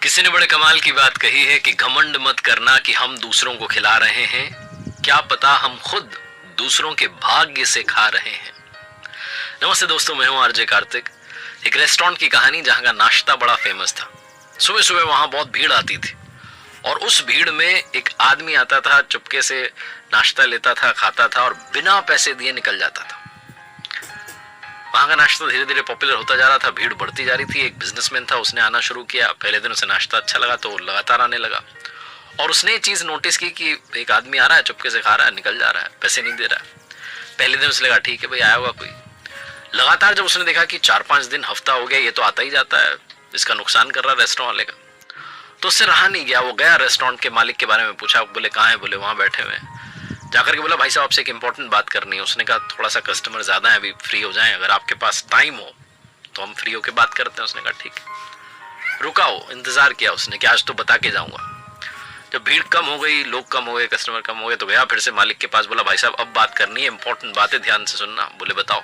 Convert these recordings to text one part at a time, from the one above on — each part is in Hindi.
किसी ने बड़े कमाल की बात कही है कि घमंड मत करना कि हम दूसरों को खिला रहे हैं, क्या पता हम खुद दूसरों के भाग्य से खा रहे हैं। नमस्ते दोस्तों, मैं हूं आरजे कार्तिक। एक रेस्टोरेंट की कहानी जहां का नाश्ता बड़ा फेमस था। सुबह सुबह वहां बहुत भीड़ आती थी और उस भीड़ में एक आदमी आता था, चुपके से नाश्ता लेता था, खाता था और बिना पैसे दिए निकल जाता था। वहां का नाश्ता धीरे धीरे पॉपुलर होता जा रहा था, भीड़ बढ़ती जा रही थी। एक बिजनेसमैन था, उसने आना शुरू किया। पहले दिन उसे नाश्ता अच्छा लगा तो लगातार आने लगा और उसने ये चीज नोटिस की कि एक आदमी आ रहा है, चुपके से खा रहा है, निकल जा रहा है, पैसे नहीं दे रहा है। पहले दिन उसे लगा ठीक है भाई, आया होगा कोई। लगातार जब उसने देखा कि 4-5 दिन, हफ्ता हो गया, ये तो आता ही जाता है, इसका नुकसान कर रहा है रेस्टोरेंट वाले का, तो उससे रहा नहीं गया। वो गया रेस्टोरेंट के मालिक के बारे में पूछा। बोले कहाँ है? बोले वहां बैठे हुए हैं। जाकर के बोला भाई साहब आपसे एक इंपॉर्टेंट बात करनी है। उसने कहा थोड़ा सा कस्टमर ज्यादा है, अभी फ्री हो जाएं, अगर आपके पास टाइम हो तो हम फ्री होके बात करते हैं। उसने कहा ठीक है। रुका, हो इंतजार किया उसने कि आज तो बता के जाऊंगा। जब भीड़ कम हो गई, लोग कम हो गए, कस्टमर कम हो गए, तो गया फिर से मालिक के पास। बोला भाई साहब अब बात करनी है, इंपॉर्टेंट बात है, ध्यान से सुनना। बोले बताओ।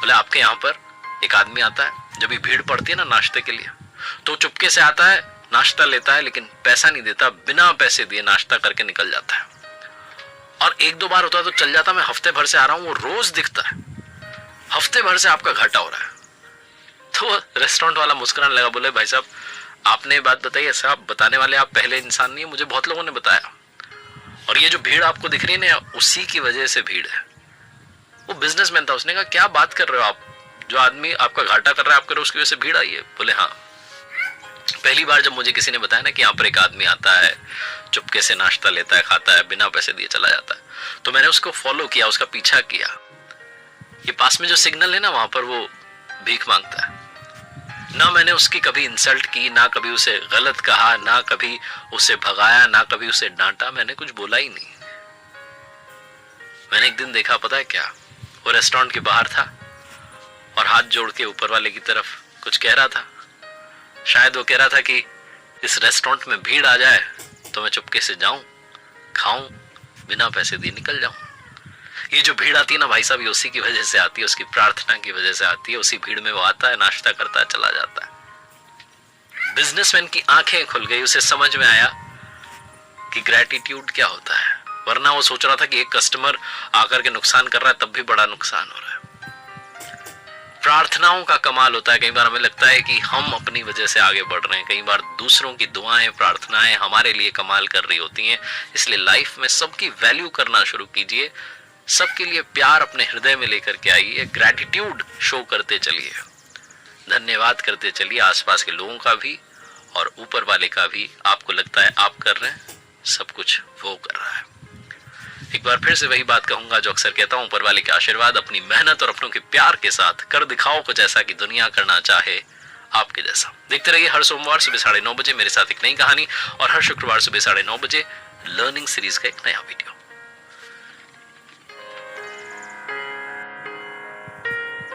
बोले आपके यहाँ पर एक आदमी आता है, जब भी भीड़ पड़ती है ना नाश्ते के लिए, तो चुपके से आता है, नाश्ता लेता है, लेकिन पैसा नहीं देता, बिना पैसे दिए नाश्ता करके निकल जाता है। और 1-2 बार होता है तो चल जाता, मैं हफ्ते भर से आ रहा हूं, वो रोज दिखता है, हफ्ते भर से आपका घाटा हो रहा है। तो रेस्टोरेंट वाला मुस्कुराने लगा। बोले भाई साहब आपने बात बताई है, साहब बताने वाले आप पहले इंसान नहीं है, मुझे बहुत लोगों ने बताया, और ये जो भीड़ आपको दिख रही है ना, उसी की वजह से भीड़ है। वो बिजनेसमैन था, उसने कहा क्या बात कर रहे हो आप, जो आदमी आपका घाटा कर रहा है, आपके उसकी वजह से भीड़ आई है। बोले हाँ, पहली बार जब मुझे किसी ने बताया ना कि यहाँ पर एक आदमी आता है, चुपके से नाश्ता लेता है, खाता है, बिना पैसे दिए चला जाता है, तो मैंने उसको फॉलो किया, उसका पीछा किया। ये पास में जो सिग्नल है ना, वहां पर वो भीख मांगता है। ना मैंने उसकी कभी इंसल्ट की, ना कभी उसे गलत कहा, ना कभी उसे भगाया, ना कभी उसे डांटा, मैंने कुछ बोला ही नहीं। मैंने एक दिन देखा, पता है क्या, वो रेस्टोरेंट के बाहर था और हाथ जोड़ के ऊपर वाले की तरफ कुछ कह रहा था। शायद वो कह रहा था कि इस रेस्टोरेंट में भीड़ आ जाए तो मैं चुपके से जाऊं, खाऊं, बिना पैसे दिए निकल जाऊं। ये जो भीड़ आती है ना भाई साहब, ये उसी की वजह से आती है, उसकी प्रार्थना की वजह से आती है। उसी भीड़ में वो आता है, नाश्ता करता है, चला जाता है। बिजनेसमैन की आंखें खुल गई, उसे समझ में आया कि ग्रेटिट्यूड क्या होता है। वरना वो सोच रहा था कि एक कस्टमर आकर के नुकसान कर रहा है, तब भी बड़ा नुकसान हो रहा है। प्रार्थनाओं का कमाल होता है। कई बार हमें लगता है कि हम अपनी वजह से आगे बढ़ रहे हैं, कई बार दूसरों की दुआएं, प्रार्थनाएं हमारे लिए कमाल कर रही होती हैं। इसलिए लाइफ में सबकी वैल्यू करना शुरू कीजिए, सबके लिए प्यार अपने हृदय में लेकर के आइए, ग्रैटिट्यूड शो करते चलिए, धन्यवाद करते चलिए, आसपास के लोगों का भी और ऊपर वाले का भी। आपको लगता है आप कर रहे हैं, सब कुछ वो कर रहा है। एक बार फिर से वही बात कहूंगा जो अक्सर कहता हूं, ऊपर वाले के आशीर्वाद, अपनी मेहनत और अपनों के प्यार के साथ कर दिखाओ कुछ ऐसा कि दुनिया करना चाहे आपके जैसा। देखते रहिए हर सोमवार सुबह 9:30 बजे मेरे साथ एक नई कहानी, और हर शुक्रवार सुबह 9:30 बजे लर्निंग सीरीज का एक नया वीडियो।